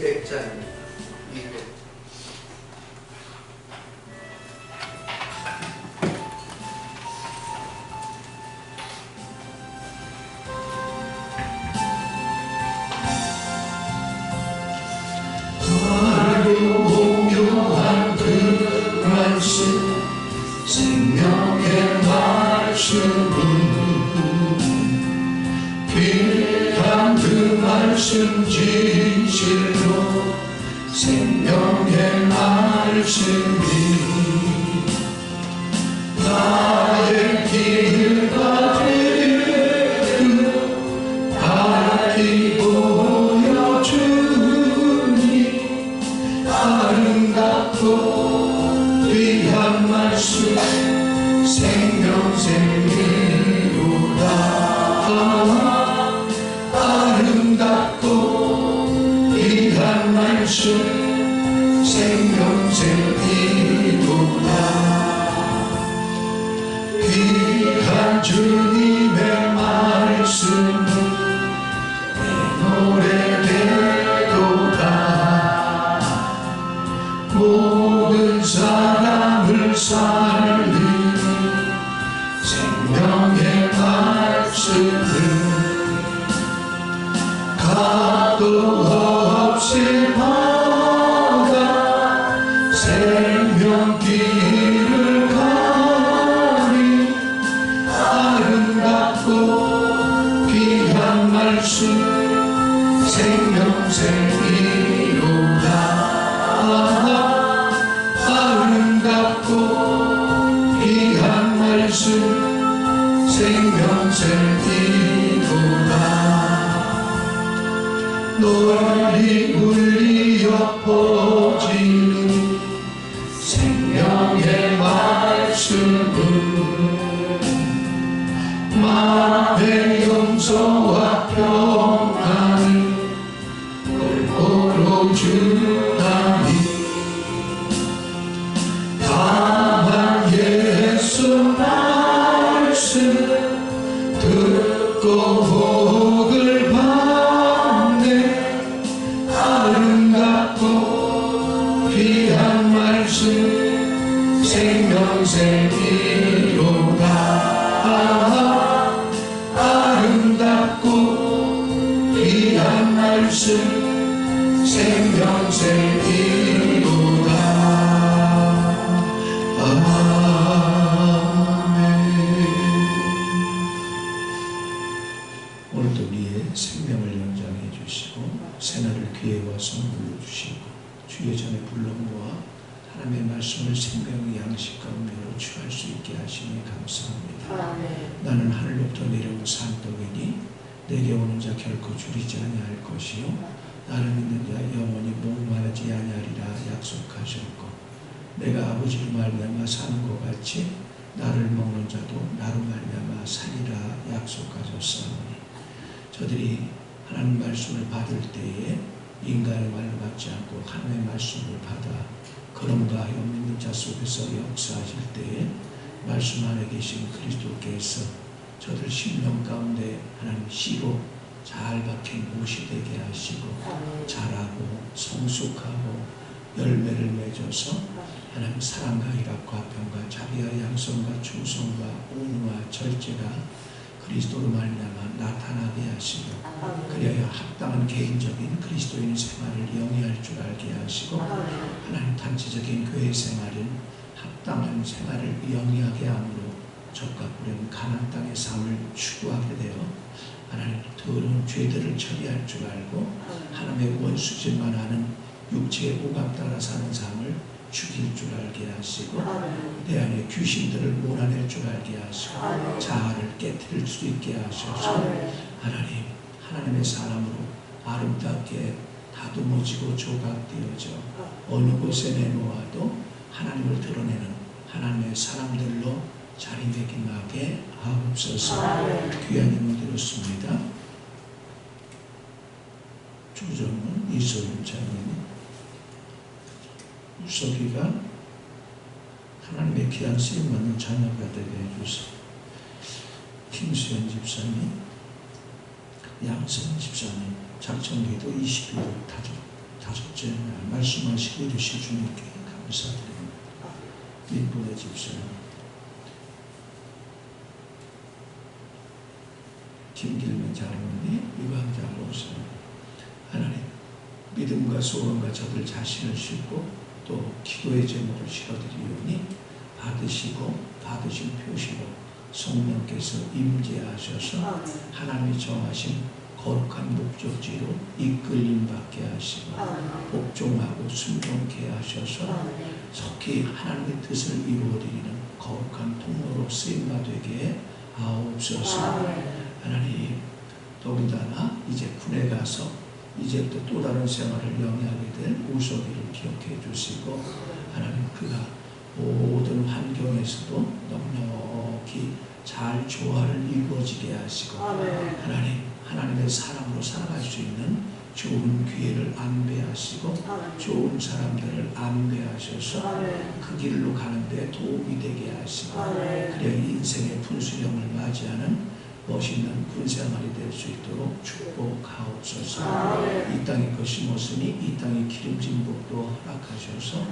200장입니다. 200. 공교한 그 말씀 생명의 말씀은 귀한 그 말씀 진실로 생명의 말씀이 나의 길가 되고 밝히 보여주니 아름답고 귀한 말씀 생명생이로다. 아름답고 귀한 말씀 생명생이로다. 귀한 주님의 말씀은 내 노래되도다. 모든 사람을 살리는 생명의 말씀을 가도 없이 받아 생명길을 가니 아름답고 귀한 말씀 생명생이로다. 아름답고 귀한 말씀 생명생이로다. 널리 울리어 퍼지는 생명의 말씀은 마음의 용서와 평안을 골고루 주나니 다만 예수 말씀 듣고 복을 받네. 아름답고 귀한 말씀 생명생이로다. 아름답고 귀한 말씀 생명생이로다. 오늘도 우리의 생명을 연장해 주시고 새날을 귀해와 선물로 주시고 주의 전에 불러 모아 하나님의 말씀을 생명의 양식 가운데로 취할 수 있게 하시니 감사합니다. 나는 하늘로부터 내려온 산떡이니 내려오는 자 결코 줄이지 아니할 것이요 나를 믿는 자 영원히 목마르지 아니하리라 약속하셨고 내가 아버지로 말미암아 사는 것 같이 나를 먹는 자도 나로 말미암아 살리라 약속하셨사오니 저들이 하나님 말씀을 받을 때에 인간의 말을 받지 않고 하나님의 말씀을 받아 그런가 하여 믿는 자 속에서 역사하실 때에 말씀 안에 계신 그리스도께서 저들 심령 가운데 하나님 씨로 잘 박힌 못이 되게 하시고 자라고 성숙하고 열매를 맺어서 하나님 사랑과 희락과 평과 자비와 양성과 충성과 온유와 절제가 그리스도로 말미암아 나타나게 하시고 그리하여 합당한 개인적인 그리스도인 생활을 영위할 줄 알게 하시고 하나님 단체적인 교회 생활은 합당한 생활을 영위하게 함으로 적과 뿌린 가나안 땅의 삶을 추구하게 되어 하나님 더러운 죄들을 처리할 줄 알고 하나님의 원수질만 하는 육체의 오감 따라 사는 삶을 죽일 줄 알게 하시고 내 안에 귀신들을 몰아낼 줄 알게 하시고 자아를 깨뜨릴 수 있게 하셔서 하나님 하나님의 사람으로 아름답게 다듬어지고 조각되어져 어느 곳에 내놓아도 하나님을 드러내는 하나님의 사람들로 자리매김하게 하옵소서. 귀한 힘을 드렸습니다. 주정은 이소윤 장로님, 우석이가 하나님의 귀한 쓰임받는 자녀가 되게 해주세요. 김수현 집사님, 양선 집사님, 작정기도 20일 타죠. 다섯째 날 말씀하시고 이르시 주님께 감사드립니다. 인본의 집사님 김길면 장로님 유광장로 오세요. 하나님 믿음과 소원과 저들 자신을 싣고 또 기도의 제목을 실어드리오니 받으시고 받으신 표시로 성령께서 임재하셔서 하나님이 정하신 거룩한 목적지로 이끌림 받게 하시고 복종하고 순종케 하셔서 속히 하나님의 뜻을 이루어드리는 거룩한 통로로 쓰임받게 하옵소서. 하나님 더군다나 이제 군에 가서 이제부터 또 다른 생활을 영위하게 될 우석이를 기억해 주시고 하나님 그가 모든 환경에서도 넉넉히 잘 조화를 이루어지게 하시고 하나님의 사람으로 살아갈 수 있는 좋은 기회를 안배하시고 좋은 사람들을 안배하셔서 그 길로 가는데 도움이 되게 하시고 그래야 인생의 분수령을 맞이하는 멋있는 군생활이 될 수 있도록 축복하옵소서. 이 땅에 것이 못으니 이 땅에 기름진 복도 허락하셔서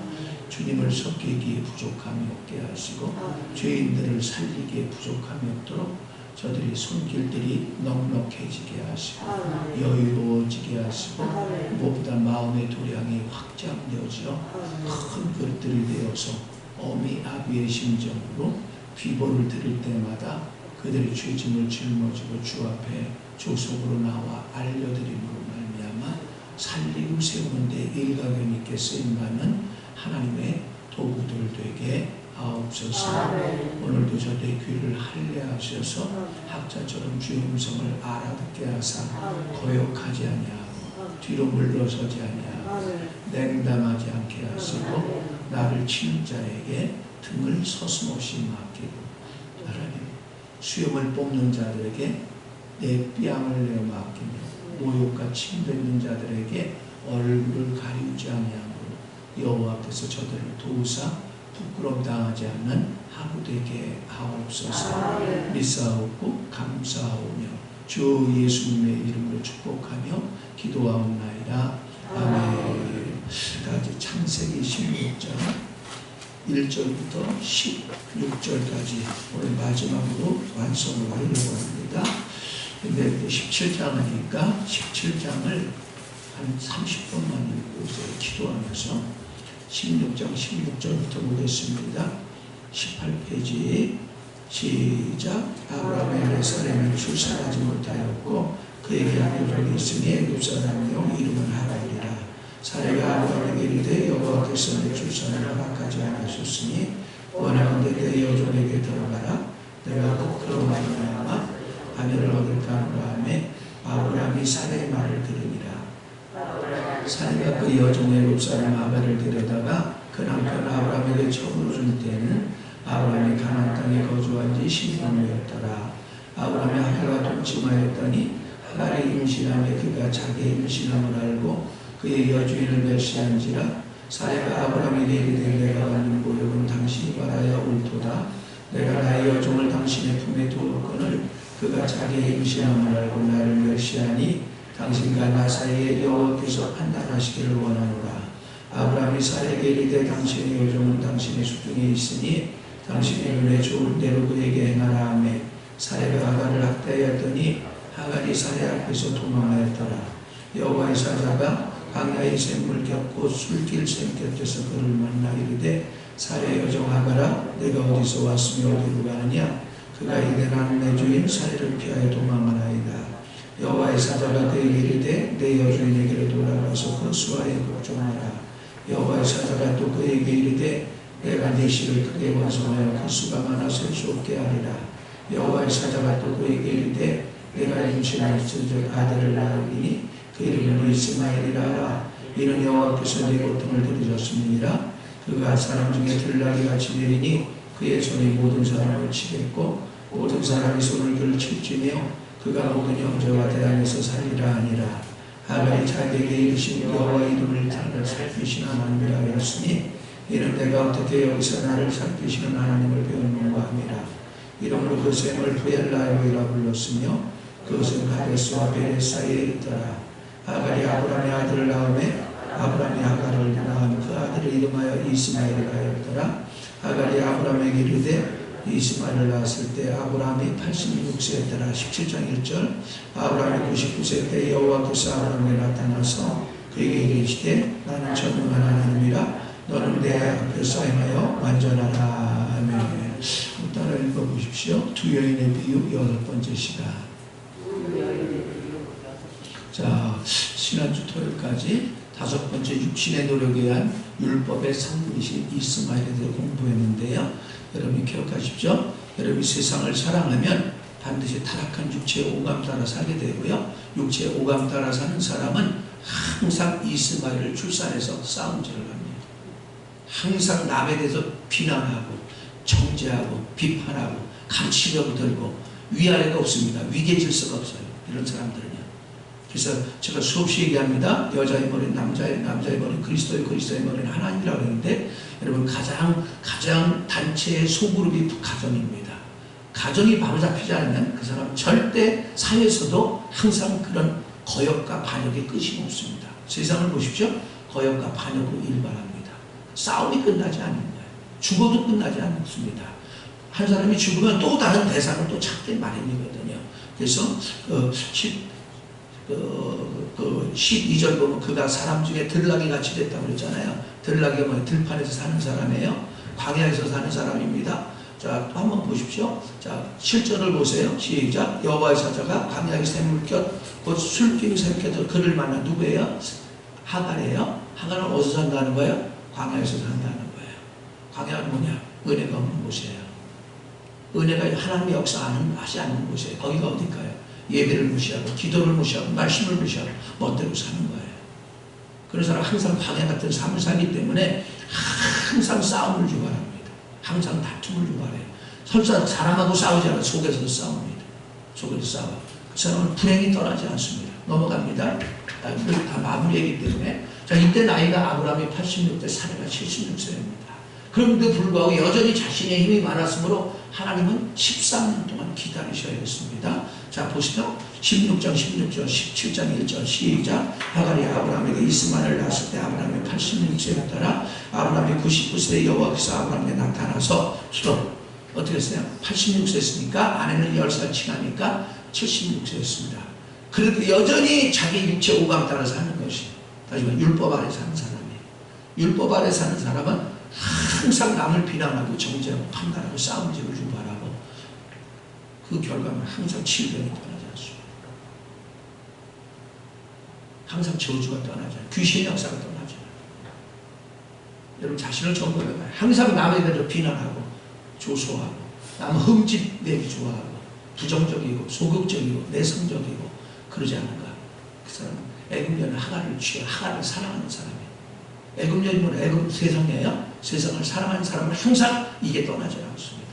주님을 섬기기에 부족함이 없게 하시고 죄인들을 살리기에 부족함이 없도록 저들이 손길들이 넉넉해지게 하시고 여유로워지게 하시고 무엇보다 마음의 도량이 확장되어져 큰 그릇들이 되어서 어미 아비의 심정으로 비보를 드릴 때마다 그들의 죄짐을 짊어지고 주 앞에 조속으로 나와 알려드림으로 말미암아 살리고 세우는 데 일가견 있게 쓰임받는 하나님의 도구들 되게 하옵소서. 오늘도 저들의 귀를 할례하셔서 학자처럼 주의 음성을 알아듣게 하사 거역하지 아니하고 뒤로 물러서지 아니하고 냉담하지 않게 하시고 나를 치는 자에게 등을 서슴없이 맡기고 하나님 수염을 뽑는 자들에게 내 뺨을 내어 맡기며 모욕과 침뱉는 자들에게 얼굴을 가리우지 아니하므로 여호와 앞에서 저들을 도우사 부끄럼 당하지 않는 하루 되게 하옵소서. 믿사옵고 감사하오며 주 예수님의 이름으로 축복하며 기도하옵나이다. 아멘. 다 창세기 16장 1절부터 16절까지 오늘 마지막으로 완성을 하려고 합니다. 근데 17장 하니까 17장을 한 30분만 읽고 기도하면서 16장 16절부터 보겠습니다. 18페이지 시작. 아브라함의 아내사람은 출산하지 못하였고 그에게 아들이 있으니 애굽 사람이요 이름은 하갈이라. 사례가 아브라함에게 이르되 여호와께서 내 출산을 허락하지 않으셨으니 원하건대 내 여종에게 들어가라. 내가 곧 그로 말미암아 아내를 얻을까 하노라 하며 아브라함이 사례의 말을 들으니라. 사례가 그 여종 애굽 사람 아벨을 데려다가 그 남편 아브라함에게 처음으로 줄 때는 아브라함이 가나안 땅에 거주한 지 10년이었더라. 아브라함이 하갈과 동침하였더니 하갈이 임신하며 그가 자기의 임신함을 알고 그의 여주인을 멸시한지라. 사례가 아브라함에게 이르되 내가 받는 보육은 당신이 받아야 옳도다. 내가 나의 여종을 당신의 품에 두었거늘 그가 자기의 임신함을 알고 나를 멸시하니 당신과 나 사이에 여호와께서 판단하시기를 원하노라. 아브라함이 사례에게 이르되 당신의 여종은 당신의 수중에 있으니 당신의 눈에 좋은 대로 그에게 행하라 하며 사례가 하갈을 학대하였더니 하갈이 사례 앞에서 도망하였더라. 여호와의 사자가 광야의 샘물 곁 곧 술길 샘 곁에서 그를 만나 이르되 사례 여종 하갈아 내가 어디서 왔으며 어디로 가느냐. 그가 이르되 나는 내 주인 사례를 피하여 도망하나이다. 여호와의 사자가 그에게 이르되 내 여주인에게로 돌아가서 그 수하에 걱정하라. 여호와의 사자가 또 그에게 이르되 내가 네 씨를 크게 번성하여 그 수가 많아 셀 수 없게 하리라. 여호와의 사자가 또 그에게 이르되 내가 임신할 즉 아들을 낳으리니 그 이름은 이스마엘이라 하라. 이는 여호와께서 네 고통을 들으셨음이니라. 그가 사람 중에 들나귀 같이 되리니 그의 손이 모든 사람을 치겠고 모든 사람이 손을 그를 칠지며 그가 모든 형제와 대항에서 살리라 하니라. 하갈이 자기에게 이르신 여호와의 이름을 나를 살피신 하나님이라 하였으니 이는 내가 어떻게 여기서 나를 살피시는 하나님을 배웠는가 함이라. 이름으로 그 샘을 부엘라이라 불렀으며 그것은 가데스와 베레 사이에 있더라. 하갈이 아브라함의 아들을 낳음에 아브라함이 하갈을 낳은 그 아들을 이름하여 이스마엘이라 하였더라. 하갈이 아브라함에게 이르되 이스마엘을 낳았을 때 아브라함이 86세였더라. 17장 1절. 아브라함이 99세 때 여호와께서 아브라함에게 나타나서 그에게 이르시되 나는 전능한 하나님이라 너는 내 앞에서 행하여 완전하라. 아멘. 따라 읽어보십시오. 두 여인의 비유 8번째 시간. 자, 지난주 토요일까지 5번째 육신의 노력에 의한 율법의 상급이신 이스마엘에 대해 공부했는데요. 여러분이 기억하십시오. 여러분이 세상을 사랑하면 반드시 타락한 육체의 오감 따라 살게 되고요. 육체의 오감 따라 사는 사람은 항상 이스마엘을 출산해서 싸움질을 합니다. 항상 남에 대해서 비난하고 정죄하고 비판하고 가치려고 들고 위아래가 없습니다. 위계 질서가 없어요. 이런 사람들은요. 그래서 제가 수없이 얘기합니다. 여자의 머리는 남자의 머리는 그리스도의 머리는 하나님이라고 하는데 여러분 가장 단체의 소그룹이 가정입니다. 가정이 바로잡히지 않으면 그 사람 절대 사회에서도 항상 그런 거역과 반역의 끝이 없습니다. 세상을 보십시오. 거역과 반역으로 일반합니다. 싸움이 끝나지 않는 거예요. 죽어도 끝나지 않습니다. 한 사람이 죽으면 또 다른 대상을 또 찾기 마련이거든요. 그래서 12절 보면 그가 사람 중에 들락이 같이 됐다고 그랬잖아요. 들락이 뭐예요? 들판에서 사는 사람이에요. 광야에서 사는 사람입니다. 자, 또 한번 보십시오. 자, 7절을 보세요. 시작. 여호와의 사자가 광야의 샘물곁 곧 술병이 샘켜서 그를 만난 누구예요? 하갈이에요. 하갈은 어디서 산다는 거예요? 광야에서 산다는 거예요. 광야는 뭐냐? 은혜가 없는 곳이에요. 은혜가 하나님의 역사하지 않는 곳이에요. 거기가 어딜까요? 예배를 무시하고 기도를 무시하고 말씀을 무시하고 멋대로 사는 거예요. 그런 사람 항상 광야 같은 삶을 살기 때문에 항상 싸움을 유발합니다. 항상 다툼을 유발해요. 설사 사람하고 싸우지 않아 속에서도 싸웁니다. 속에서 싸워. 그 사람은 불행이 떠나지 않습니다. 넘어갑니다. 다 마무리이기 때문에. 자, 이때 나이가 아브라함이 86대 사례가 76세입니다. 그런데도 불구하고 여전히 자신의 힘이 많았으므로 하나님은 13년 동안 기다리셔야겠습니다. 자, 보시죠. 16장 16절 17장 1절 시작. 하갈이 아브라함에게 이스마엘을 낳았을 때 아브라함이 86세였더라. 아브라함이 99세에 여호와께서 아브라함에게 나타나서 주로 어떻게 했어요? 86세였으니까 아내는 10살 지나니까 76세였습니다. 그래도 여전히 자기 육체 오감 따라 사는 것이 다시 말해 율법 아래 사는 사람이에요. 율법 아래 사는 사람은 항상 남을 비난하고 정죄하고 판단하고 싸움질을 유발하고 그 결과는 항상 질병이 떠나지 않습니다. 항상 저주가 떠나지 않아요. 귀신의 역사가 떠나지 않아요. 여러분 자신을 점검해봐요. 항상 남에 대해서 비난하고 조소하고 남 흠집내기 좋아하고 부정적이고 소극적이고 내성적이고 그러지 않은가. 그 사람은 애굽여인 하갈을 취해 하갈을 사랑하는 사람이에요. 애굽여인이 뭐냐? 애굽 세상이에요. 세상을 사랑하는 사람은 항상 이게 떠나지 않습니다.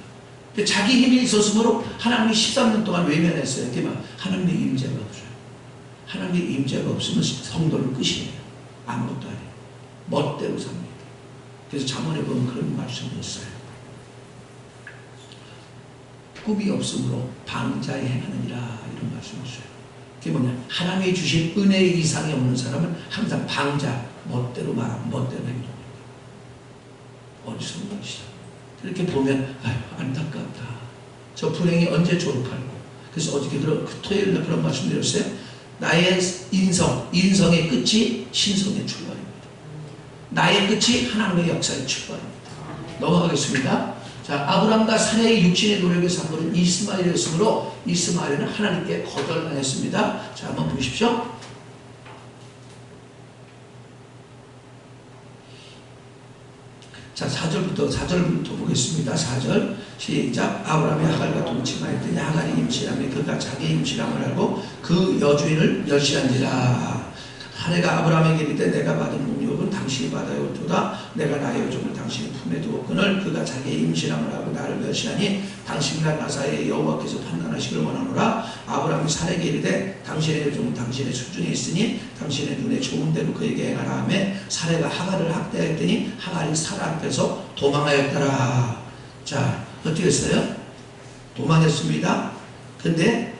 자기 힘이 있었으므로 하나님이 13년 동안 외면했어요. 하나님의 임재가 없어요. 하나님의 임재가 없으면 성도는 끝이에요. 아무것도 아니에요. 멋대로 삽니다. 그래서 잠언에 보면 그런 말씀이 있어요. 꿈이 없으므로 방자에 행하느니라 이런 말씀이 있어요. 그게 뭐냐? 하나님이 주신 은혜의 이상이 없는 사람은 항상 방자, 멋대로 말하고 멋대로 행동합니다. 어리석은 것이다. 이렇게 보면 아유 안타깝다. 저 불행이 언제 졸업할고. 그래서 어저께 토요일에 그런 말씀 드렸어요. 나의 인성의 끝이 신성의 출발입니다. 나의 끝이 하나님의 역사의 출발입니다. 넘어가겠습니다. 자, 아브람과 사례의 육신의 노력에 산거는 이스마엘이었으므로 이스마엘은 하나님께 거절당했습니다. 자, 한번 보십시오. 자, 4절부터 보겠습니다. 4절 시작. 아브라함이 하갈과 동침하였더니 하갈이 임신하며 그가 자기 임신함을 알고 그 여주인을 멸시한지라. 사례가 아브라함에게 이르되 내가 받은 능력은 당신이 받아올도다. 내가 나의 여종을 당신의 품에 두었거늘 그가 자기의 임신함을 하고 나를 멸시하니 당신과 나 사이에 여호와께서 판단하시기를 원하노라. 아브라함이 사례에게 이르되 당신의 여종은 당신의 수중에 있으니 당신의 눈에 좋은 대로 그에게 행하라 하며 사례가 하갈을 학대했더니 하갈이 사라 앞에서 도망하였더라. 자, 어떻게 했어요? 도망했습니다. 근데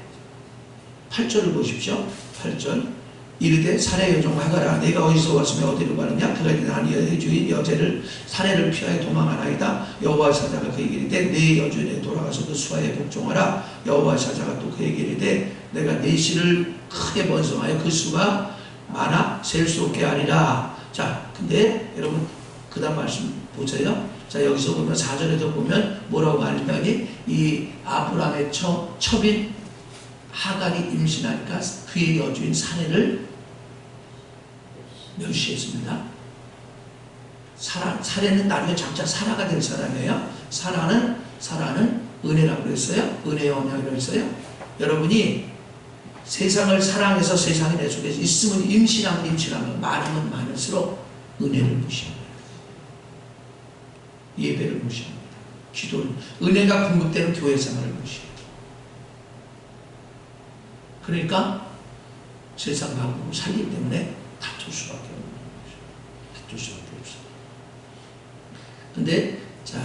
8절을 보십시오. 8절 이르되 살해 여종하거라. 내가 어디서 왔으며 어디로 가느냐? 그가 이르되 나는 내 주인 여제를 살해를 피하여 도망하나이다. 여호와의 사자가 그에게 이르되 내 여주인에 돌아가서 그 수하에 복종하라. 여호와의 사자가 또 그에게 이르되 내가 내 씨를 크게 번성하여 그 수가 많아 셀 수 없게 하리라. 자, 근데 여러분 그 다음 말씀 보세요. 자, 여기서 보면 4절에도 보면 뭐라고 하니까 이 아브라함의 첩인 하갈이 임신하니까 그의 여주인 사례를 멸시했습니다. 사례는 나중에 장차 사라가 될 사람이에요. 사라는 은혜라고 그랬어요. 은혜의 언약이라고 했어요. 여러분이 세상을 사랑해서 세상이 내 속에 있으면 임신하면 많으면 많을수록 은혜를 무시합니다. 예배를 무시합니다. 기도를, 은혜가 공급되는 교회 생활을 무시해요. 그러니까 세상하고 살기 때문에 다툴 수밖에 없는 거죠. 다툴 수밖에 없어요. 근데 자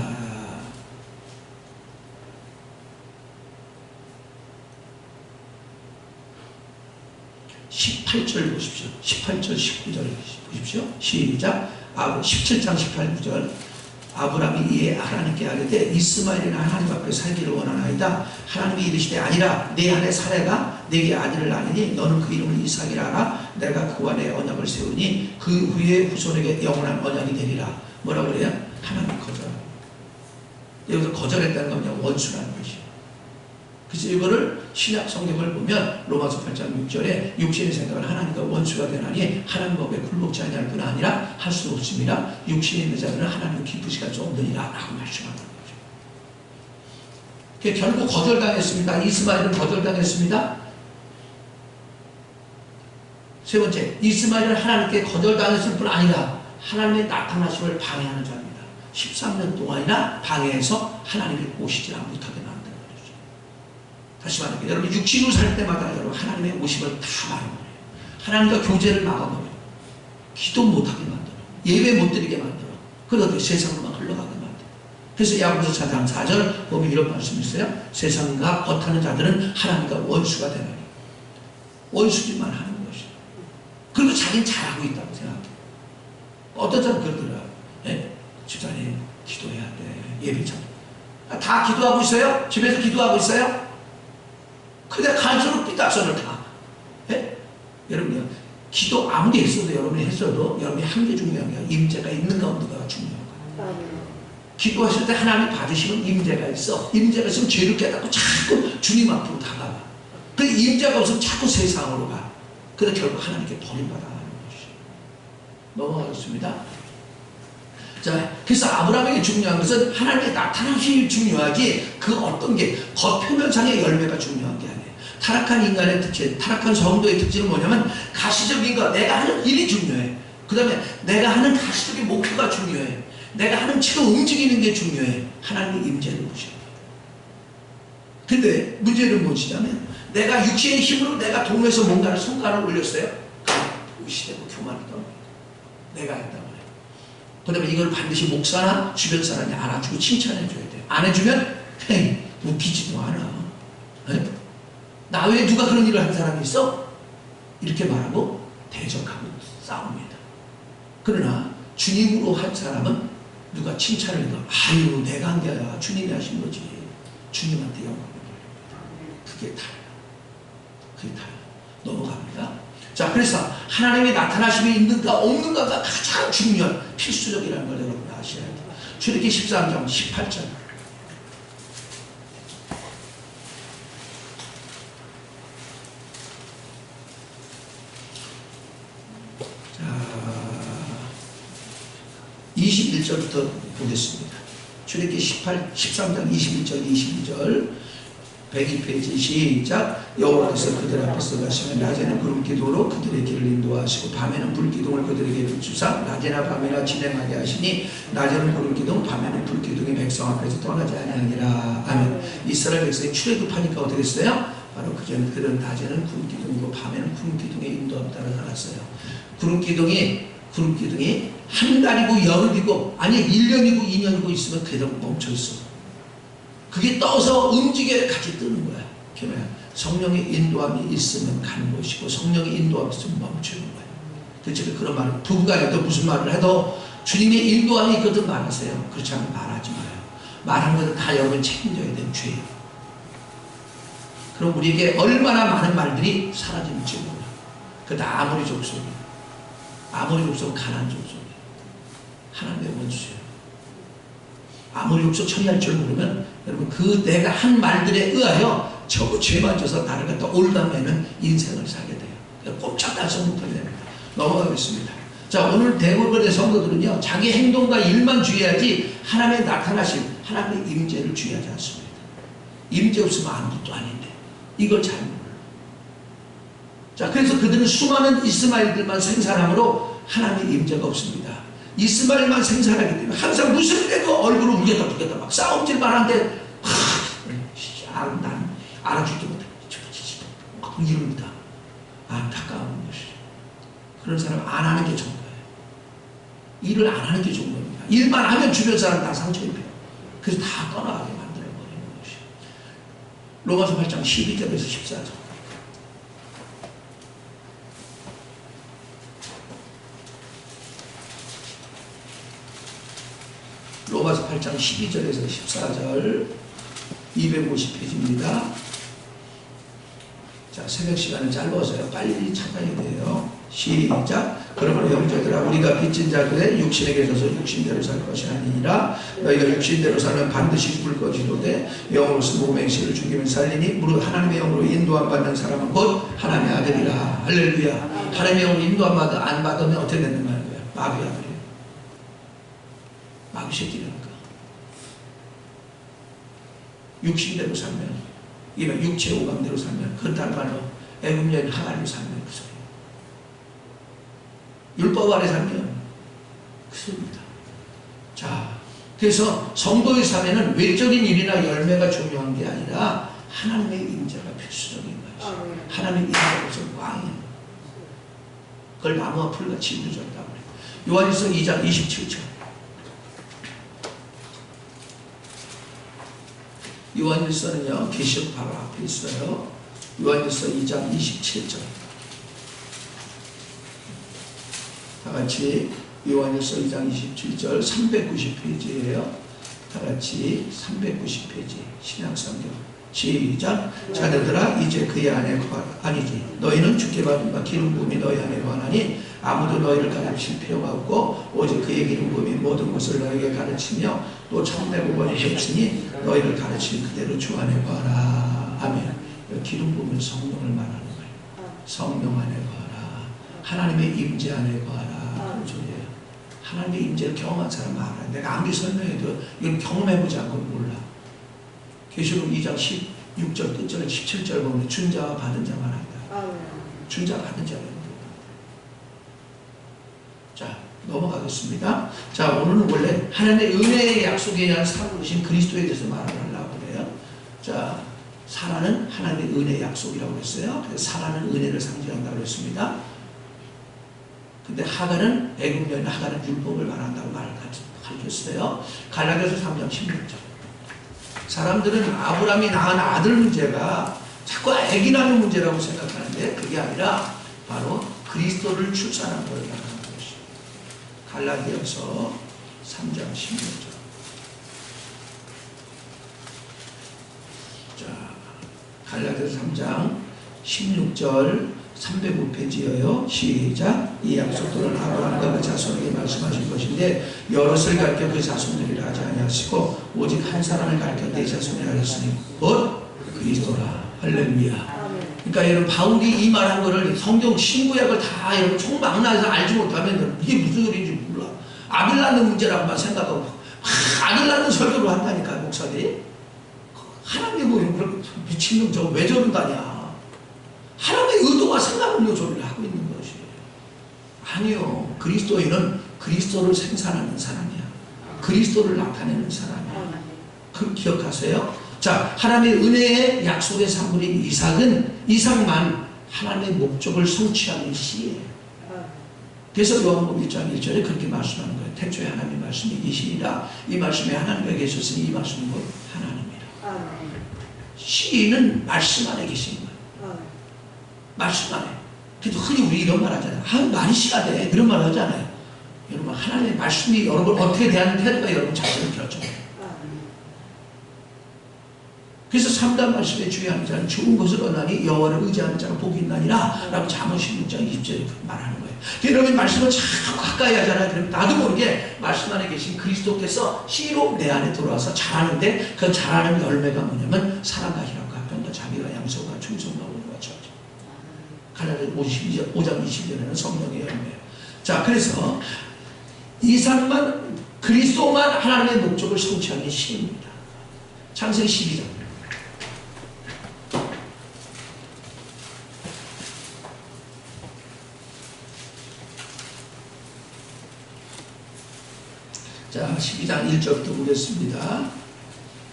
18절 보십시오. 18절 19절 보십시오. 시작. 17장 18절 아브라함이 이에 하나님께 아뢰되 이스마엘이나 하나님 앞에 살기를 원하나이다. 하나님이 이르시되 아니라 내 아내 사레가 내게 아들을 낳으니 너는 그 이름을 이삭이라 하라. 내가 그와 내 언약을 세우니 그 후에 후손에게 영원한 언약이 되리라. 뭐라고 그래요? 하나님 거절하고. 여기서 거절했다는 건 그냥 원수라는 것이에요. 그래서 이거를 신약 성경을 보면 로마서 8장 6절에 육신의 생각은 하나님과 원수가 되나니 하나님 법에 굴복지 아니할 뿐 아니라 할 수 없습니다. 육신에 있는 자들은 하나님을 기쁘시가 없느니라 라고 말씀하는 거죠. 결국 거절당했습니다. 이스마엘은 거절당했습니다. 세 번째, 이스마엘은 하나님께 거절당했을 뿐 아니라 하나님의 나타나심을 방해하는 자입니다. 13년 동안이나 방해해서 하나님이 오시지 못하게 만든 거죠. 다시 말하면 여러분 육신으로 살 때마다 여러분 하나님의 오심을 다 막아버려요. 하나님과 교제를 막아버려요. 기도 못하게 만들어요. 예배 못 드리게 만들어요. 그러다 세상으로만 흘러가게 만들어요. 그래서 야고보서 4장 4절 보면 이런 말씀이 있어요. 세상과 겉하는 자들은 하나님과 원수가 되나니 원수짓만 하는 것이에요. 그리고 자기는 잘하고 있다고 생각해요. 어떤 사람은 그러더라고요. 예? 집사님 기도해야 돼. 예배 참. 다 기도하고 있어요? 집에서 기도하고 있어요? 근데 갈수록 삐딱선을 다. 예? 여러분요, 기도 아무리 했어도 여러분이 했어도 여러분이 한 게 중요한 게 임재가 있는가 없는가가 중요한 거예요. 기도하실 때 하나님 받으시면 임재가 있어. 임재가 있으면 죄를 깨닫고 자꾸 주님 앞으로 다가가. 근데 임재가 없으면 자꾸 세상으로 가. 그래서 결국 하나님께 버림받아가는 것이에요. 넘어가겠습니다. 자, 그래서 아브라함에게 중요한 것은 하나님의 나타나심이 중요하지 그 어떤 게 겉표면상의 열매가 중요한 게 아니에요. 타락한 인간의 특징, 타락한 성도의 특징은 뭐냐면 가시적인 거, 내가 하는 일이 중요해. 그 다음에 내가 하는 가시적인 목표가 중요해. 내가 하는 치로 움직이는 게 중요해. 하나님의 임재를 무시해요. 근데 문제는 무엇이냐면 내가 육신의 힘으로 내가 동에서 뭔가를 손가락을 올렸어요. 무시되고 교만하던 내가 했단 말이에요. 그 다음에 이걸 반드시 목사나 주변 사람이 알아주고 칭찬해줘야 돼요. 안 해주면 헤이 웃기지도 않아. 네? 나 외에 누가 그런 일을 한 사람이 있어? 이렇게 말하고 대적하고 싸웁니다. 그러나 주님으로 한 사람은 누가 칭찬을 해도 아유 내가 한 게 아니라 주님이 하신 거지. 주님한테 영광을 돌립니다. 그게 다예요. 그게 다예요. 넘어갑니다. 자, 그래서 하나님의 나타나심이 있는가 없는가가 가장 중요한 필수적이라는 걸 여러분 아셔야 돼요. 출애굽기 13장 18절. 자, 21절부터 보겠습니다. 출애굽기 13장 21절 22절 101페이지 시작. 여호와께서 그들 앞에서 가시면 낮에는 구름기둥으로 그들의 길을 인도하시고 밤에는 불기둥을 그들에게 비추사 낮에나 밤에나 진행하게 하시니 낮에는 구름기둥 밤에는 불기둥이 백성 앞에서 떠나지 아니하니라. 아멘. 이스라엘 백성이 출애굽하니까 어떻게 했어요? 바로 그들은 낮에는 구름기둥이고 밤에는 구름기둥의 인도함 따라 살았어요. 구름기둥이 한 달이고 열흘이고 아니 1년이고 2년이고 있으면 그대로 멈춰있어. 그게 떠서 움직여야 같이 뜨는 거야. 성령의 인도함이 있으면 가는 것이고 성령의 인도함이 있으면 멈추는 거예요. 대체로 그런 말을 부부간에도 무슨 말을 해도 주님의 인도함이 있거든 말하세요. 그렇지 않으면 말하지 마요. 말한 것은 다 여러분 책임져야 되는 죄예요. 그럼 우리에게 얼마나 많은 말들이 사라질지 몰라. 그것도 아무리 족속이, 아무리 족속은 가난 족속이 하나님의 원수예요. 아무리 족속 처리할 줄 모르면 여러분 그 내가 한 말들에 의하여 전부 죄만 져서 나를 갖다 올라매는 인생을 살게 돼요. 꼼짝달싹 못하게 됩니다. 넘어가겠습니다. 자, 오늘 대부분의 성도들은요 자기 행동과 일만 주의하지 하나님의 나타나심, 하나님의 임재를 주의하지 않습니다. 임재 없으면 아무것도 아닌데 이걸 잘 몰라요. 자, 그래서 그들은 수많은 이스마엘들만 생산함으로 하나님의 임재가 없습니다. 이스마엘만 생산하기 때문에 항상 무슨 일에도 얼굴을 울겠다 붙겠다 막 싸움질만 한데 난 알아주지 못해 막 이럽니다. 안타까운 것이죠. 그런 사람 안 하는 게 좋은 거예요. 일을 안 하는 게 좋은 겁니다. 일만 하면 주변 사람 다 상처 입혀요. 그래서 다 떠나가게 만들어버리는 것이에요. 로마서 8장 12절에서 14절. 로마서 8장 12절에서 14절 250페이지입니다. 자, 새벽 시간은 짧아서요. 빨리 참가해야 돼요. 시작. 그러므로 형제들아 우리가 빚진 자들의 육신에게 져서 육신대로 살 것이 아니니라. 너희가 육신대로 살면 반드시 죽을 것이로되 영으로서 모맹시를 죽이면 살리니 무릇 하나님의 영으로 인도함 받는 사람은 곧 하나님의 아들이라. 할렐루야. 하나님의 영으로 인도함 안 받으면 어떻게 된다는 거예요? 마귀 아들이에요. 마귀 새끼라니까. 육신대로 살면, 이런 육체 오감대로 살면, 그건 다른 말로 애굽 여인 하나님을 살면 그 소리예요. 율법 아래 살면 그 소리입니다. 자, 그래서 성도의 삶에는 외적인 일이나 열매가 중요한 게 아니라 하나님의 임재가 필수적인 것이죠. 하나님의 임재가 없으면 왕이에요. 그걸 나무와 풀같이 이루어졌다고 해요. 요한일서 2장 27절. 요한일서는요 계시록 바로 앞에 있어요. 요한일서 2장 27절. 다같이 요한일서 2장 27절 390페이지예요. 다같이 390페이지 신약성경 시작. 자녀들아 이제 그의 안에 거하라. 아니지 너희는 주께 받은 바 기름 부음이 너희 안에 거하나니 아무도 너희를 가르칠 필요가 없고 오직 그의 기름 부음이 모든 것을 너희에게 가르치며 또 천대복원이 했으니 너희를 가르친 그대로 주 안에 거하라. 아멘. 기름 부음은 성령을 말하는 거예요. 성령 안에 거하라. 하나님의 임재 안에 거하라. 그런 소리예요. 하나님의 임재를 경험한 사람 알아요. 내가 아무리 설명해도 이건 경험해보지 않고는 몰라. 계시록 2장 16절 끝절 17절 보면 준 자와 받은 자만 한다. 준 자 받은 자가 있는 자, 넘어가겠습니다. 자, 오늘은 원래 하나님의 은혜의 약속에 의한 살아오신 그리스도에 대해서 말을 하려고 그래요. 자, 사라는 하나님의 은혜의 약속이라고 했어요. 그래서 사라는 은혜를 상징한다고 했습니다. 근데 하갈은 애굽 여인 하갈은 율법을 말한다고 가르쳤어요. 갈라디아서 3장 16절. 사람들은 아브라함이 낳은 아들 문제가 자꾸 아기 낳는 문제라고 생각하는데 그게 아니라 바로 그리스도를 출산한 걸 말하는 것이에요. 갈라디아서 3장 16절. 자, 갈라디아서 3장 16절 305페이지여요. 시작. 이 약속들은 아브라함과 그 자손에게 말씀하신 것인데 여럿을 가르쳐 그 자손들이라 하지 아니하시고 오직 한 사람을 가르쳐 내 자손이라 하셨으니 곧 그리스도라. 할렐루야. 그러니까 여러분 바울이 이 말한 거를 성경 신구약을 다 여러분 총망라해서 알지 못하면 이게 무슨 소리인지 몰라. 아들 낳는 문제라고만 생각하고 아들 낳는 설교를 한다니까 목사들이. 하나님이 뭐 이런 미친놈 저거 왜 저런다냐. 하나님의 의도와 생각을 요소리를 하고 있는 것이에요. 아니요. 그리스도인은 그리스도를 생산하는 사람이야. 그리스도를 나타내는 사람이야. 그걸 기억하세요? 자, 하나님의 은혜의 약속의 산물인 이삭만 하나님의 목적을 성취하는 시예요. 그래서 요한복음 1장 1절에 그렇게 말씀하는 거예요. 태초에 하나님의 말씀이 계시니라. 이 말씀에 하나님이 계셨으니 이 말씀은 곧 하나님이라. 씨는 말씀 안에 계신 거예요. 말씀 안에. 그래도 흔히 우리 이런 말 하잖아요. 아, 말이 씨가 돼. 그런 말 하잖아요. 여러분, 하나님의 말씀이 여러분 어떻게 대하는 태도가 여러분 자신을 결정해요. 그래서 3단 말씀에 주의하는 자는 좋은 것을 얻나니 여호와를 의지하는 자가 복이 있나니라 라고 잠언 16장 20절에 말하는 거예요. 여러분 말씀을 참 가까이 하잖아요. 그럼 나도 모르게 말씀 안에 계신 그리스도께서 씨로 내 안에 들어와서 자라는데 그 자라는 열매가 뭐냐면 사랑과 희락과 화평과 자비와 양선과 충성과 온유와 저죠. 갈라디아 5장 20절에는 성령의 열매예요. 자, 그래서 이 사람만 그리스도만 하나님의 목적을 성취하는 신입니다. 창세기 12장. 자, 12장 1절부터 보겠습니다.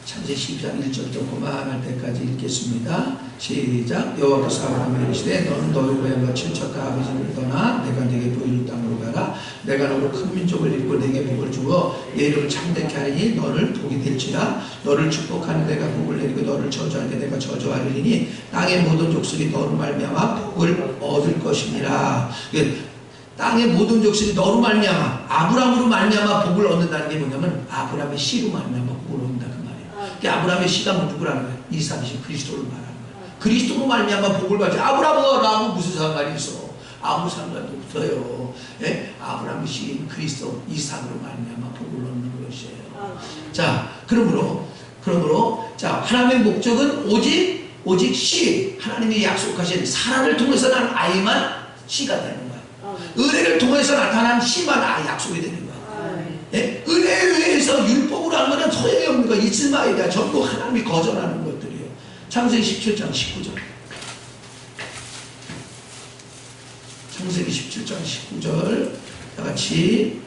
창세기 12장 1절부터 그만할 때까지 읽겠습니다. 시작. 여호와께서 아브라함에게 이르시되 너는 너희 고향과 친척과 아버지를 떠나 내가 네게 보이는 땅으로 가라. 내가 너로 큰 민족을 이루고 내게 복을 주어 내 이름을 참되게 하리니 너를 복이 될지라. 너를 축복하는 내가 복을 내리고 너를 저주하는 내가 저주하리니 땅의 모든 족속이 너로 말미암아 복을 얻을 것이니라. 땅의 모든 족속이 너로 말미암아 아브라함으로 말미암아 복을 얻는다는 게 뭐냐면 아브라함의 씨로 말미암아 복을 얻는다 그 말이에요. 그러니까 아브라함의 씨가 누구라는 거예요? 이삭이신 그리스도를 말하는 거예요. 그리스도로 말미암아 복을 받지. 아브라함하고 무슨 상관이 있어? 아무 상관도 없어요. 예? 아브라함의 씨인 그리스도 이삭으로 말미암아 복을 얻는 것이에요. 자, 그러므로 자, 하나님의 목적은 오직 씨, 하나님이 약속하신 사랑을 통해서 난 아이만 씨가 되는 거예요. 은혜를 통해서 나타난 씨만 약속이 되는 거예요. 예? 은혜에 의해서 율법으로 한 거는 소용이 없는 거예요. 이스마엘이야. 전부 하나님이 거절하는 것들이에요. 창세기 17장 19절. 창세기 17장 19절. 다 같이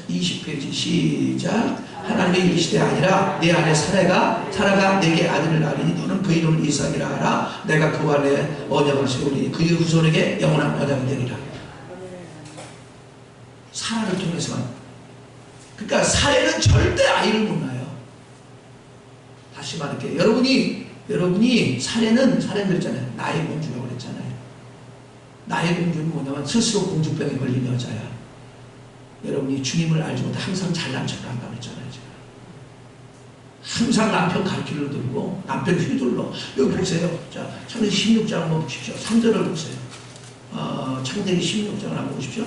20페이지 시작. 하나님의 이르시되 아니라 내 안에 사라가 내게 아들을 낳으니 너는 그 이름을 이삭이라 하라. 내가 그 안에 언약을 세우니 그의 후손에게 영원한 언약이 되리라. 사라를 통해서만. 그러니까 사례는 절대 아이를 못 낳아요. 다시 말할게요. 여러분이 사례는 그랬잖아요. 나의 공주라고 그랬잖아요. 나의 공주는 뭐냐면 스스로 공주병에 걸린 여자야. 여러분이 주님을 알지 못해 항상 잘난 척을 한다고 했잖아요. 제가. 항상 남편 갈길로 들고 남편 휘둘러. 여기 보세요. 자, 창세기 16장 한번 보십시오. 3절을 보세요. 창세기 16장을 한번 보십시오.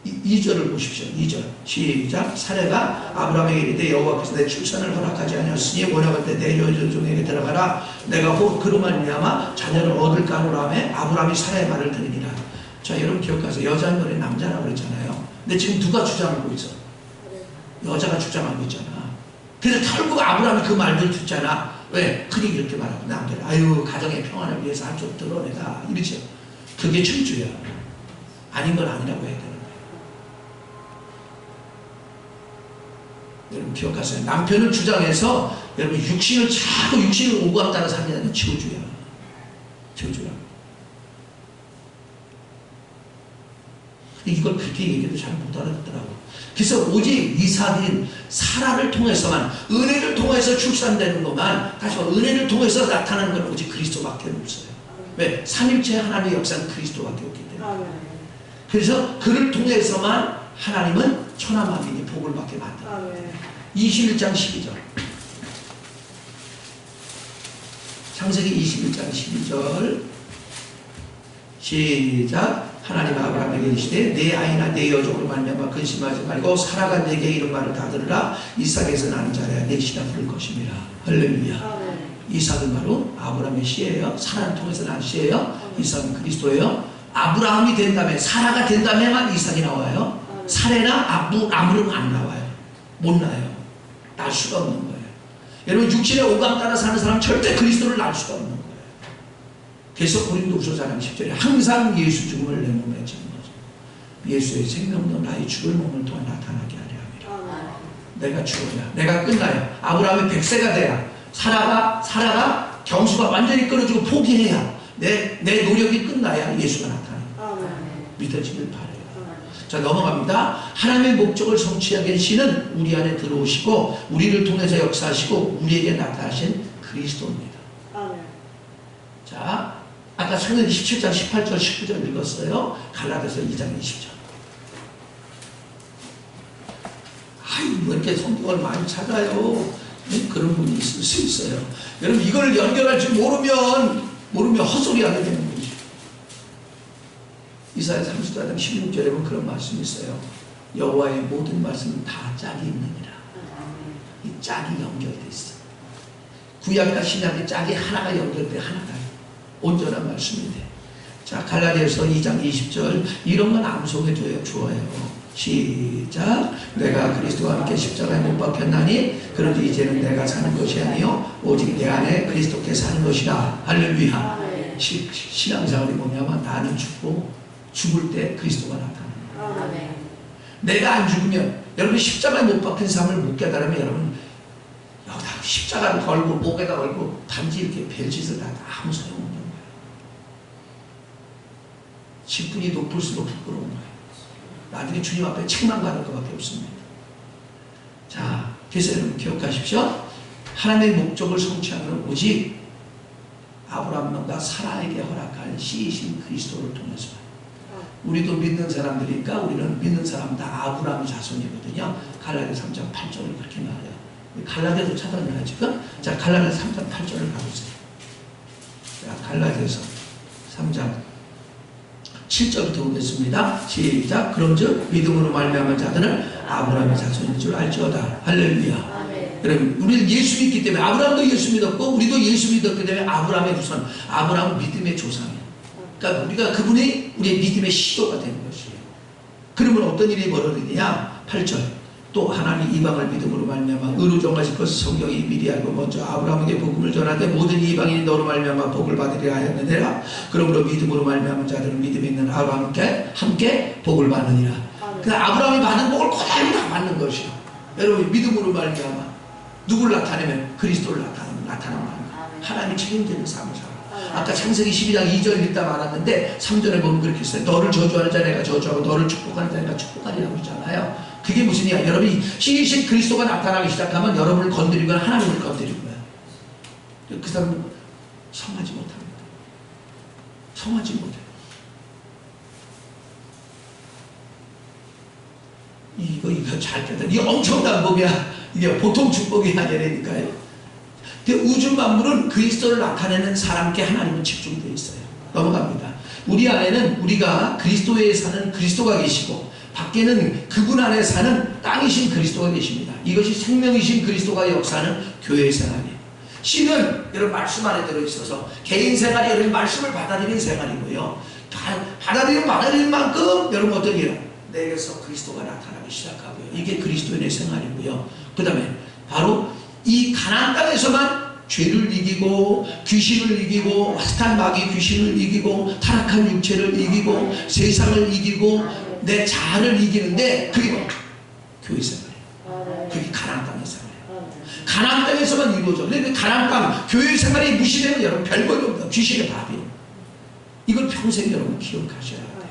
2절을 보십시오. 2절 시작. 사례가 아브라함에게 이르되 여호와께서 내 출산을 허락하지 아니하였으니 원하건대 때 내 여종에게 들어가라. 내가 곧 그로 말미암아 자녀를 얻을까 하노라 하매 아브라함이 사례의 말을 들으니라. 자, 여러분 기억하세요. 여자는 거래 남자라고 그랬잖아요. 근데 지금 누가 주장하고 있어? 여자가 주장하고 있잖아. 그래서 결국 아브라함이 그 말들 듣잖아. 왜? 흔히 이렇게 말하고 남들 아유 가정의 평안을 위해서 한쪽 드러내다 이러죠. 그게 철주야. 아닌 건 아니라고 해야 되는 거예요. 여러분 기억하세요. 남편을 주장해서 여러분 육신을 오감 따라 살리는 저주야. 저주야. 이걸 그렇게 얘기해도 잘 못 알아듣더라고. 그래서 오직 이삭인 사라를 통해서만, 은혜를 통해서 출산되는 것만, 다시 말해 은혜를 통해서 나타나는 건 오직 그리스도밖에 없어요. 왜? 삼일체 하나님의 역사는 그리스도밖에 없기 때문에. 그래서 그를 통해서만 하나님은 천하만민이 복을 받게 만들어요. 21장 12절. 창세기 21장 12절 시작. 하나님 아브라함에게 이르시되 내 아이나 내 여종으로 말미암아 근심하지 말고 사라가 내게 이런 말을 다 들으라. 이삭에서 나는 자라야 내 씨라 부를 것입니다. 할렐루야. 이삭은 바로 아브라함의 씨예요. 사라를 통해서 난 씨예요. 이삭은 그리스도예요. 아브라함이 된 다음에 사라가 된 다음에만 이삭이 나와요. 사례나 아므는 안 나와요. 못 나요. 날 수가 없는 거예요. 여러분 육신의 오감 따라 사는 사람은 절대 그리스도를 날 수가 없는 거예요. 그래서 고린도후서 4장 10절에 항상 예수 죽음을 내 몸에 지는 거죠. 예수의 생명도 나의 죽을 몸을 통해 나타나게 하려 함이라. 내가 죽어야, 내가 끝나야, 아브라함이 100세가 돼야, 사라가 경수가 완전히 끊어지고 포기해야, 내 노력이 끝나야 예수가 나타나요. 믿어지길 바라요. 자, 넘어갑니다. 하나님의 목적을 성취하게 하시는 우리 안에 들어오시고 우리를 통해서 역사하시고 우리에게 나타나신 그리스도입니다. 자, 아까 창세기 17장 18절 19절 읽었어요. 갈라디아서 2장 20절. 아유, 왜 이렇게 성경을 많이 찾아요? 네? 그런 분이 있을 수 있어요. 여러분, 이걸 연결할 줄 모르면 헛소리 하게 되는 거죠. 이사야 34장 16절에 보면 그런 말씀이 있어요. 여호와의 모든 말씀은 다 짝이 있느니라. 이 짝이 연결되어 있어. 구약과 신약의 짝이 하나가 연결돼 하나가 온전한 말씀이 돼. 자, 갈라디아서 2장 20절 이런 건 암송해줘요. 좋아요. 시작. 내가 그리스도와 함께 십자가에 못 박혔나니 그런데 이제는 내가 사는 것이 아니요 오직 내 안에 그리스도께 사는 것이라. 할렐루야. 신앙생활이 뭐냐면 나는 죽고 죽을 때 그리스도가 나타나는 거예요. 내가 안 죽으면 여러분 십자가에 못 박힌 삶을 못 깨달으면 여러분 여기다 십자가를 걸고 목에다 걸고 단지 이렇게 별짓을 다 아무 소용없는 거예요. 직분이 높을수록 부끄러운 거예요. 나중에 주님 앞에 책망받을 것밖에 없습니다. 자, 그래서 여러분 기억하십시오. 하나님의 목적을 성취하는 오직 아브라함과 사라에게 허락한 씨이신 그리스도를 통해서. 우리도 믿는 사람들이니까 우리는 믿는 사람 다 아브라함 자손이거든요. 갈라디아서 3장 8절을 그렇게 말해요. 갈라디아서 찾았나요 지금? 자, 갈라디아서 3장 8절을 가보세요. 자, 갈라디아서 3장 7절부터 보겠습니다. 시작. 그런즉 믿음으로 말미암은 자들은 아브라함의 자손인 줄 알지어다. 할렐루야. 여러분, 우리는 예수 믿기 때문에 아브라함도 예수 믿었고 우리도 예수 믿었기 때문에 아브라함의 후손, 아브라함은 믿음의 조상이에요. 그러니까 우리가 그분이 우리의 믿음의 시도가 되는 것이에요. 그러면 어떤 일이 벌어지느냐? 8절. 또 하나님 이방을 믿음으로 말미암아 의로 정하실 것을 성경이 미리 알고 먼저 아브라함에게 복음을 전하되 모든 이방인이 너로 말미암아 복을 받으리라 하였느니라. 그러므로 믿음으로 말미암은 자들은 믿음이 있는 아브라함께 함께 복을 받느니라. 그 아브라함이 받은 복을 그대로 다 받는 것이요. 여러분, 믿음으로 말미암아 누구를 나타내면 그리스도를 나타나는 거예요. 하나님이 책임지는 삶을 살아. 아까 창세기 12장 2절 읽다 말았는데 3절에 보면 그렇게 있어요. 너를 저주하는 자 내가 저주하고 너를 축복하는 자 내가 축복하리라고 그러잖아요. 그게 무슨 이야? 여러분이 씨이신 그리스도가 나타나기 시작하면 여러분을 건드리거나 하나님을 건드리는 거예요. 그 사람은 성하지 못합니다. 성하지 못해요. 이거 잘 깨달아. 이게 엄청난 법이야. 이게 보통 축복이 아니라니까요. 근데 우주 만물은 그리스도를 나타내는 사람께 하나님은 집중되어 있어요. 넘어갑니다. 우리 안에는 우리가 그리스도에 사는 그리스도가 계시고 밖에는 그분 안에 사는 땅이신 그리스도가 계십니다. 이것이 생명이신 그리스도가 역사하는 교회의 생활이에요. 씨는 여러분 말씀 안에 들어있어서 개인 생활이 여러분 말씀을 받아들이는 생활이고요. 받아들이는 만큼 여러분 어떤 일은 내게서 그리스도가 나타나기 시작하고요. 이게 그리스도인의 생활이고요. 그 다음에 바로 이 가나안 땅에서만 죄를 이기고 귀신을 이기고 핫한 마귀 귀신을 이기고 타락한 육체를 이기고 세상을 이기고 내 자아를 이기는데 그게 뭐? 교회 생활이에요. 그게 가나안 땅의 생활이에요. 가나안 땅에서만 이루어져. 근데 가나안 땅 교회 생활이 무시되면 여러분 별거이 없다. 귀신의 밥이에요. 이걸 평생 여러분 기억하셔야 돼요.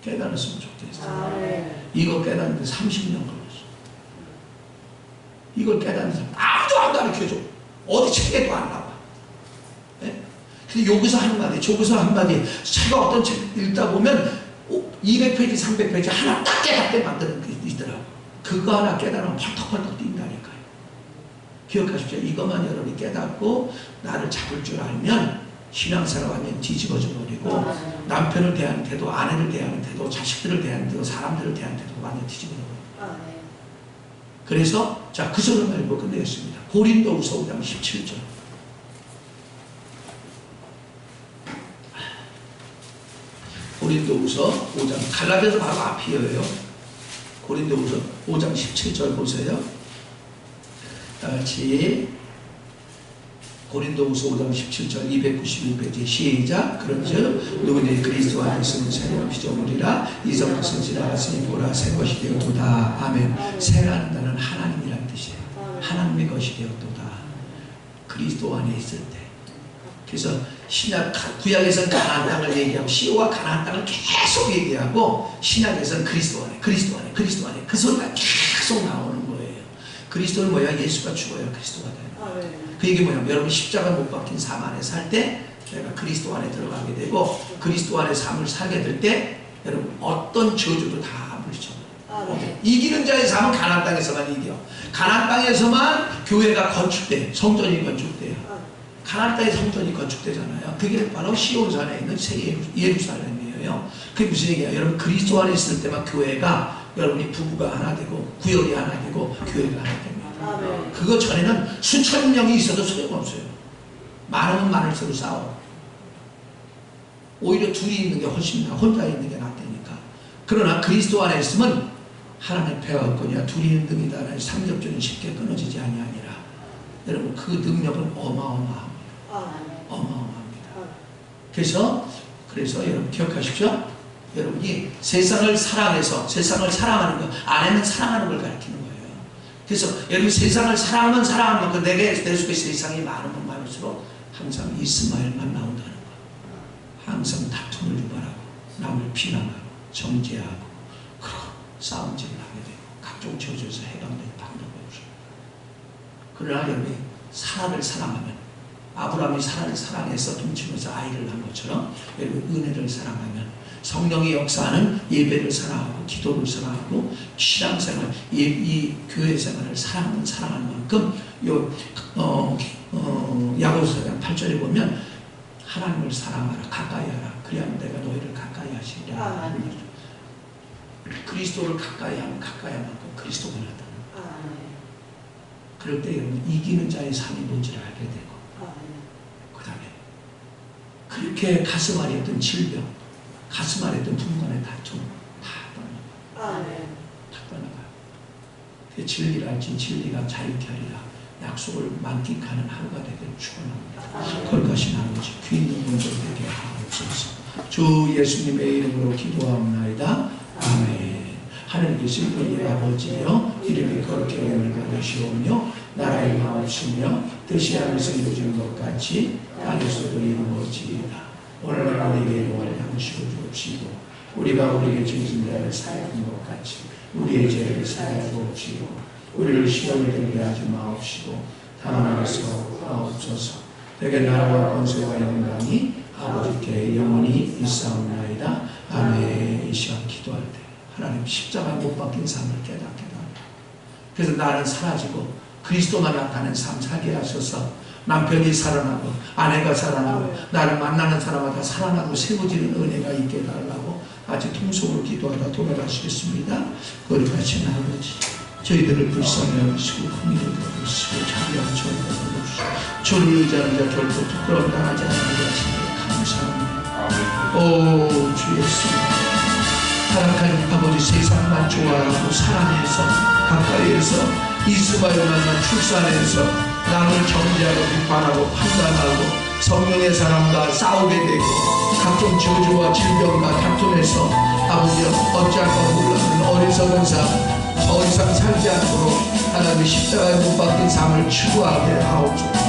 깨달았으면 좋겠어요. 이거 깨닫는데 30년 걸렸어. 이걸 깨닫는 사람 아무도 안 가르쳐줘. 어디 책에도 안 나와. 네? 근데 여기서 한마디 저기서 한마디 제가 어떤 책 읽다 보면 200페이지 300페이지 하나 딱 깨닫게 만드는 게 있더라고. 그거 하나 깨달으면 펄떡펄떡 뛴다니까요. 기억하십시오. 이것만 여러분이 깨닫고 나를 잡을 줄 알면 신앙생활 완전 뒤집어져 버리고 남편을 대하는 태도, 아내를 대하는 태도, 자식들을 대하는 태도, 사람들을 대하는 태도 완전 뒤집어져 버려요. 그래서 자, 그 설을 말고 끝내겠습니다. 고린도후서 5장 17절. 고린도후서 5장, 갈라디아서 바로 앞이에요. 고린도후서 5장 17절 보세요. 다 같이 고린도후서 5장 17절 291페이지 시작. 그런즉 누구든지 그리스도 안에 있으면 새로운 피조물이라 이전 것은 지나갔으니 보라 새 것이 되었도다. 아멘. 새라는 단어는 하나님이라는 뜻이에요. 하나님의 것이 되었도다. 그리스도 안에 있을 때 그래서 구약에서는 가나안 땅을 얘기하고 시오가 가나안 땅을 계속 얘기하고 신약에서는 그리스도 안에 그 소리가 계속 나오는 거예요. 그리스도는 뭐야? 예수가 죽어야 그리스도가 돼요. 그 얘기 뭐냐면 여러분 십자가 못 박힌 삶 안에 살 때 내가 그리스도 안에 들어가게 되고 그리스도 안에 삶을 살게 될 때 여러분 어떤 저주도 다 물리쳐. 이기는 자의 삶은 가나안 땅에서만 이겨. 가나안 땅에서만 교회가 건축돼, 성전이 건축돼요. 가나안 땅에 성전이 건축되잖아요. 그게 바로 시온산에 있는 새 예루살렘이에요. 그게 무슨 얘기야? 여러분 그리스도 안에 있을 때만 교회가 여러분이 부부가 하나 되고 구역이 하나 되고 교회가 하나 됩니다. 그거 전에는 수천 명이 있어도 소용없어요. 많으면 많을수록 싸워. 오히려 둘이 있는 게 훨씬 나, 혼자 있는 게 낫다니까. 그러나 그리스도 안에 있으면 하나님 배가 없거니와 둘이 있는 등이다. 삼겹줄은 쉽게 끊어지지 아니하니라. 여러분 그 능력은 어마어마합니다. 어마어마합니다. 그래서 여러분 기억하십시오. 여러분이 세상을 사랑해서 세상을 사랑하는 것 안에는 사랑하는 걸 가르치는 거예요. 그래서 여러분 세상을 사랑하면 사랑하는 만큼 내 속에 세상이 많으면 많을수록 항상 이스마엘만 나온다는 거. 항상 다툼을 유발하고 남을 비난하고 정죄하고 그러고 싸움질을 하게 되고 각종 저주에서 해방되는 방법이 없어요. 그러나 여러분이 사라를 사랑하면 아브라함이 사라를 사랑해서 동침해서 아이를 낳은 것처럼 여러분 은혜를 사랑하면 성령의 역사하는 예배를 사랑하고 기도를 사랑하고 신앙생활 이 교회 생활을 사랑하는 만큼 야고보서 8절에 보면 하나님을 사랑하라 가까이 하라 그리하면 내가 너희를 가까이 하시리라. 그리스도를 가까이 하면 가까이 할 만큼 그리스도가 나타납니다. 그럴 때 여러분 이기는 자의 삶이 뭔지를 알게 되고 그 다음에 그렇게 가슴 안에 있던 질병 가슴 안에 있던 분간의 다툼 다 떠나가요. 다 떠나가요. 그 진리를 알지 진리가 자유케 하리라. 약속을 만끽하는 하루가 되길 축원합니다. 거룩하신 아버지 귀 있는 분들 되게 하옵소서. 주 예수님의 이름으로 기도하옵나이다. 아멘. 하늘께서 우리 아버지여 이름이 거룩히 여김을 받으시오며 나라의 마옵시며 뜻이 하늘에서 이루어진 것 같이 땅에서도 이루어지이다. 오늘 우리에게 용할 양식을 주옵시고 우리가 우리에게 죄진 자를 사하는 것 같이 우리의 죄를 사하여 주옵시고 우리를 시험에 들게 하지 마옵시고 다만 하나님께서 하옵소서. 내게 나라와 권세가 영광이 아버지께 영원히 있사옵나이다. 아멘. 이 시간 기도할 때 하나님 십자가 못 박힌 삶을 깨닫게 합니다. 그래서 나는 사라지고 그리스도만 나타낸 삶 살게 하셔서 남편이 살아나고 아내가 살아나고 나를 만나는 사람마다 살아나고 세워지는 은혜가 있게 달라고 아주 통속으로 기도하다 돌아가시겠습니다. 거룩하신 아버지 저희들을 불쌍히 여기시고 긍휼히 여기시고 자비하고 저희를 여기시고 저를 의지하는 자 결코 부끄러움 당하지 않는 것을 감사합니다. 오 주 예수 타락한 아버지 세상만 좋아하고 사랑해서 가까이에서 이스마엘 만나 출산해서 남을 정죄하고 비판하고 판단하고 성령의 사람과 싸우게 되고 각종 저주와 질병과 다툼에서 아버지 어찌할까 몰라하는 어리석은 삶 더 이상 살지 않도록 하나님의 십자가에 못 박힌 삶을 추구하게 하옵소서.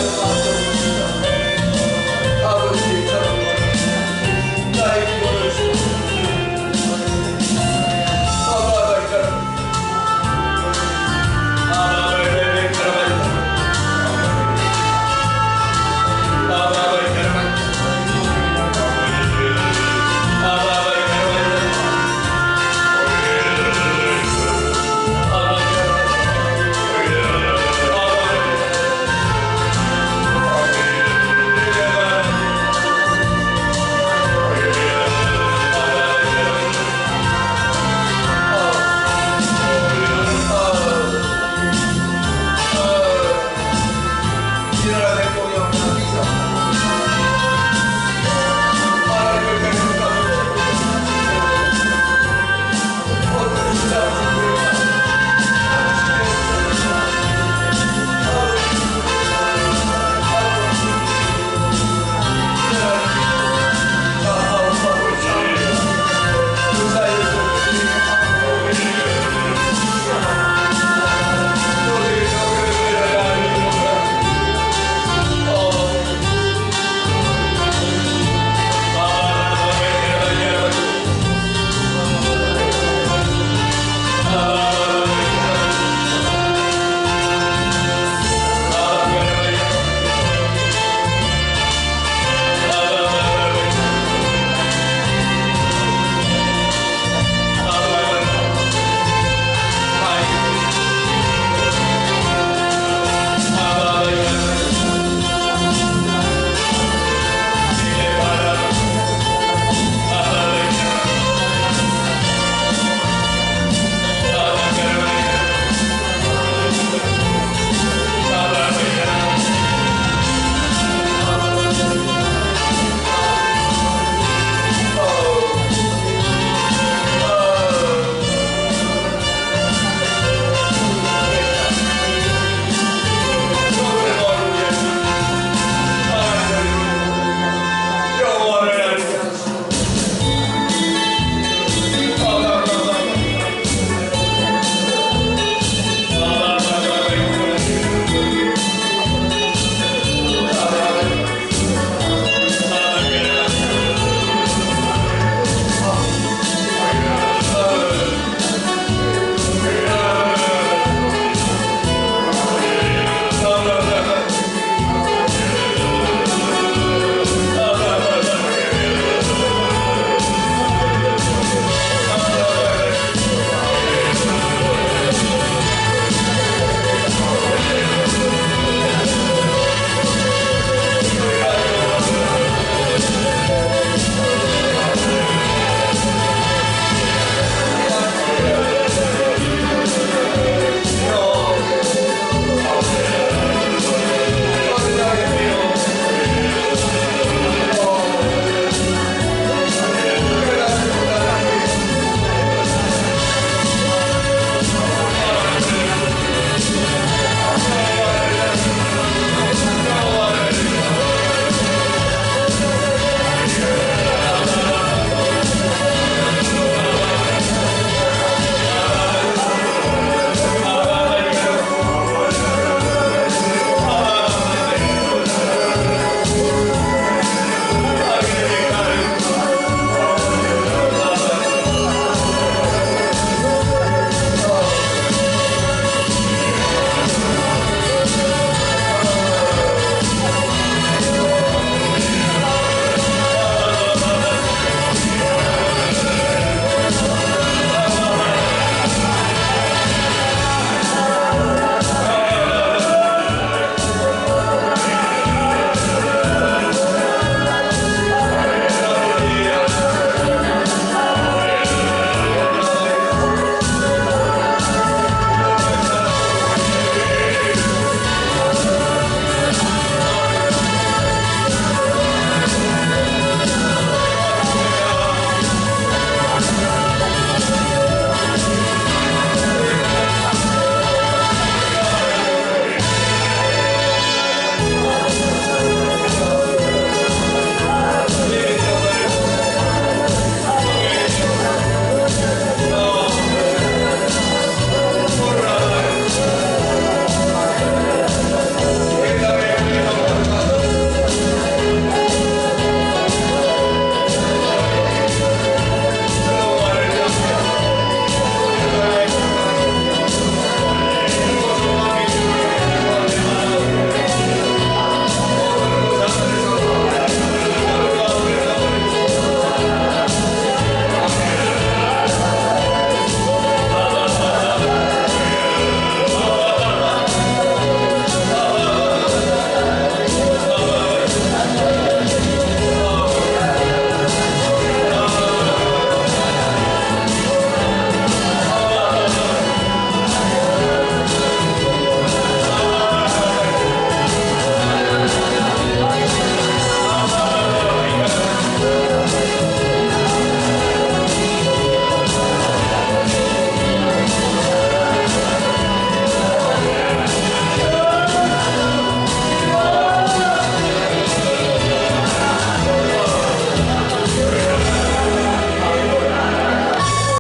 주여